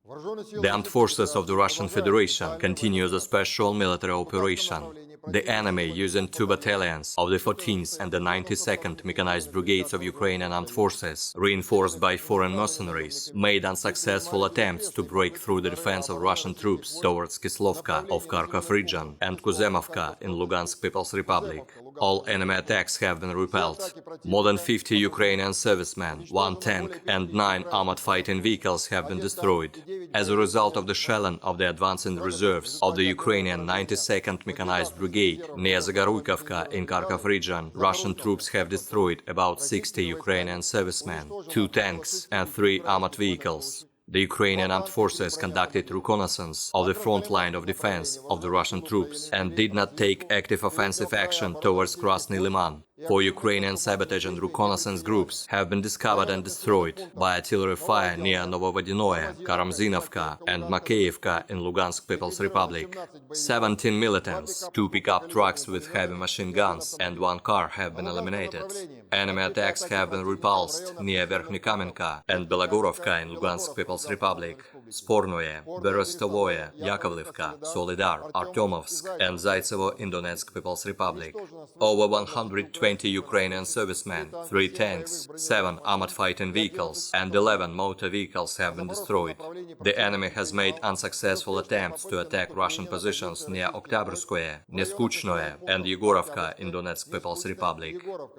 The armed forces of the Russian Federation continue the special military operation. The enemy, using 2 battalions of the 14th and the 92nd Mechanized Brigades of Ukrainian Armed Forces, reinforced by foreign mercenaries, made unsuccessful attempts to break through the defense of Russian troops towards Kislovka of Kharkov region and Kuzemovka in Lugansk People's Republic. All enemy attacks have been repelled. More than 50 Ukrainian servicemen, 1 tank and 9 armored fighting vehicles have been destroyed. As a result of the shelling of the advancing reserves of the Ukrainian 92nd Mechanized Brigade near Zagoruykivka in Kharkov region, Russian troops have destroyed about 60 Ukrainian servicemen, 2 tanks and 3 armored vehicles. The Ukrainian armed forces conducted reconnaissance of the front line of defense of the Russian troops and did not take active offensive action towards Krasny Liman. 4 Ukrainian sabotage and reconnaissance groups have been discovered and destroyed by artillery fire near Novovodinoye, Karamzinovka and Makeivka in Lugansk People's Republic. 17 militants, 2 pickup trucks with heavy machine guns and 1 car have been eliminated. Enemy attacks have been repulsed near Verkhnykamenka and Belogorovka in Lugansk People's Republic, Spornoye, Berestovoye, Yakovlivka, Solidar, Artyomovsk and Zaitsevo in Donetsk People's Republic. Over 120 Ukrainian servicemen, 3 tanks, 7 armored fighting vehicles and 11 motor vehicles have been destroyed. The enemy has made unsuccessful attempts to attack Russian positions near Oktyabrskoye, Neskuchnoye and Yegorovka in Donetsk People's Republic.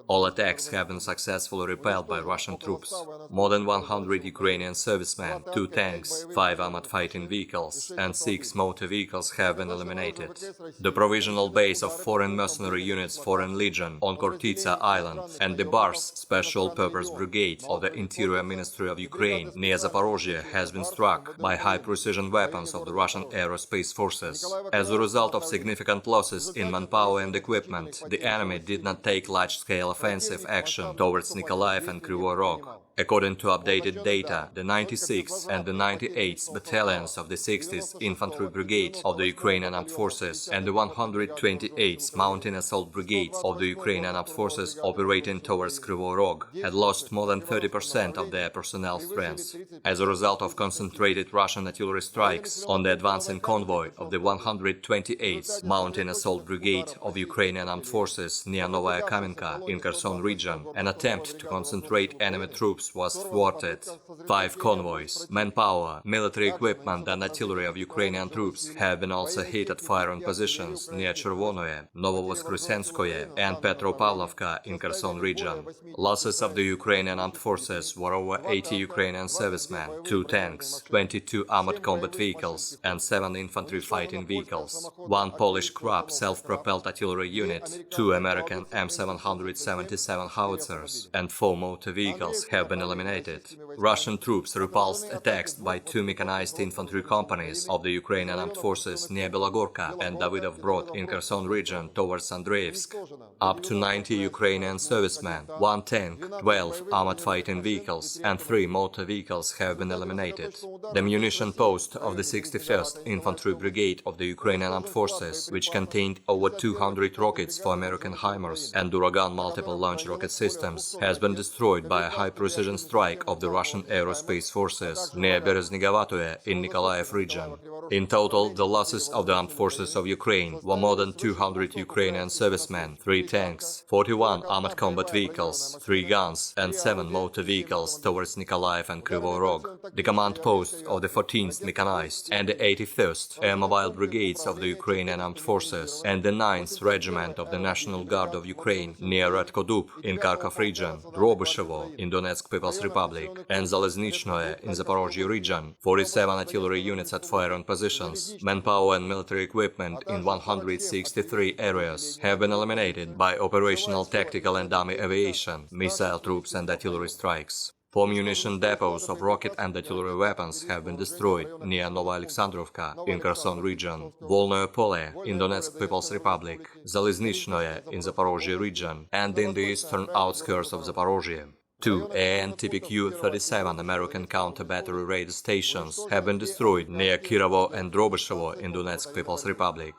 All attacks have been successfully repelled by Russian troops. More than 100 Ukrainian servicemen, 2 tanks, 5 armored fighting vehicles and 6 motor vehicles have been eliminated. The provisional base of foreign mercenary units Foreign Legion on Kortitsa Island and the Bars Special Purpose Brigade of the Interior Ministry of Ukraine near Zaporozhye has been struck by high-precision weapons of the Russian Aerospace Forces. As a result of significant losses in manpower and equipment, the enemy did not take large-scale offensive action towards Nikolaev and Kryvyi Rog. According to updated data, the 96th and the 98th battalions of the 60th Infantry Brigade of the Ukrainian Armed Forces and the 128th Mountain Assault Brigade of the Ukrainian Armed Forces operating towards Kryvyi Rog had lost more than 30% of their personnel strength. As a result of concentrated Russian artillery strikes on the advancing convoy of the 128th Mountain Assault Brigade of Ukrainian Armed Forces near Novaya Kamenka in Kherson region, an attempt to concentrate enemy troops was thwarted. 5 convoys, manpower, military equipment and artillery of Ukrainian troops have been also hit at firing positions near Chervonoye, Novovoskresenskoye and Petropavlovka in Kherson region. Losses of the Ukrainian armed forces were over 80 Ukrainian servicemen, 2 tanks, 22 armored combat vehicles and 7 infantry fighting vehicles, 1 Polish Krab self-propelled artillery unit, 2 American M777 howitzers and 4 motor vehicles have been eliminated. Russian troops repulsed attacks by 2 mechanized infantry companies of the Ukrainian armed forces near Belogorka and Davidov Brod in Kherson region towards Andreevsk. Up to 90 Ukrainian servicemen, 1 tank, 12 armored fighting vehicles and 3 motor vehicles have been eliminated. The munition post of the 61st Infantry Brigade of the Ukrainian Armed Forces, which contained over 200 rockets for American HIMARS and Uragan multiple launch rocket systems, has been destroyed by a high-precision strike of the Russian Aerospace Forces near Bereznygovatoye in Nikolaev region. In total, the losses of the armed forces of Ukraine were more than 200 Ukrainian servicemen, 3 tanks, 41 armored combat vehicles, 3 guns and 7 motor vehicles towards Nikolaev and Kryvyi Rog. The command posts of the 14th Mechanized and the 81st Air Mobile Brigades of the Ukrainian Armed Forces and the 9th Regiment of the National Guard of Ukraine near Redkodub in Kharkov region, Drobyshevo in Donetsk People's Republic and Zaleznichnoye in Zaporozhye region, 47 artillery units at firing positions, manpower and military equipment in 163 areas have been eliminated by operational tactical and dummy aviation, missile troops and artillery strikes. 4 munition depots of rocket and artillery weapons have been destroyed near Novoalexandrovka in Kherson region, Volnoye Pole in Donetsk People's Republic, Zaleznichnoye in Zaporozhye region and in the eastern outskirts of Zaporozhye. 2 AN-TPQ-37 American counter-battery radar stations have been destroyed near Kirovo and Drobyshevo in Donetsk People's Republic.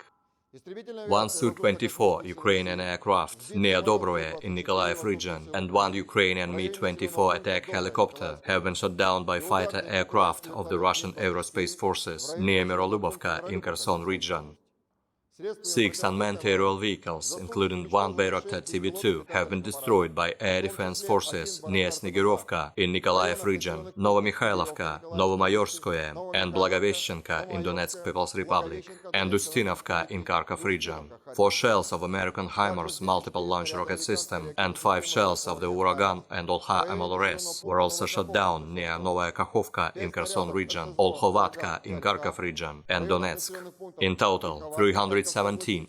One Su-24 Ukrainian aircraft near Dobroye in Nikolaev region and one Ukrainian Mi-24 attack helicopter have been shot down by fighter aircraft of the Russian Aerospace Forces near Mirolubovka in Kherson region. 6 unmanned aerial vehicles, including one Bayraktar TB2, have been destroyed by air defense forces near Snegirovka in Nikolaev region, Novomikhailivka, Novomayorskoye, and Blagoveshchenka in Donetsk People's Republic, and Ustinovka in Kharkov region. 4 shells of American HIMARS multiple launch rocket system and 5 shells of the Uragan and Olha MLRS were also shot down near Novaya Kakhovka in Kherson region, Olkhovatka in Kharkov region, and Donetsk. In total, 317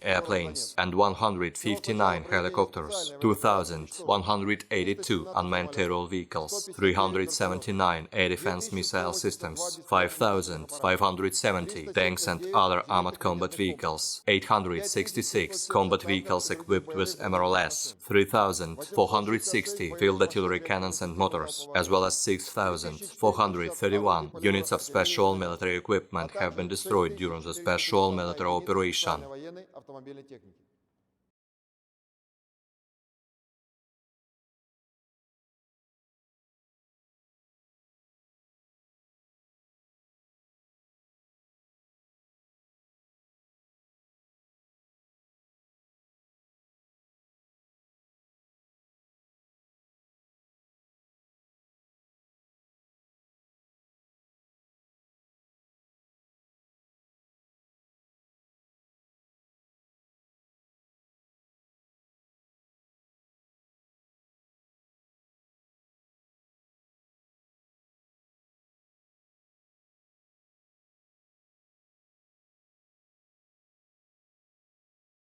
airplanes and 159 helicopters, 2,182 unmanned aerial vehicles, 379 air defense missile systems, 5,570 tanks and other armored combat vehicles, 866 combat vehicles equipped with MRLS, 3,460 field artillery cannons and motors, as well as 6,431 units of special military equipment have been destroyed during the special military operation. военной автомобильной техники.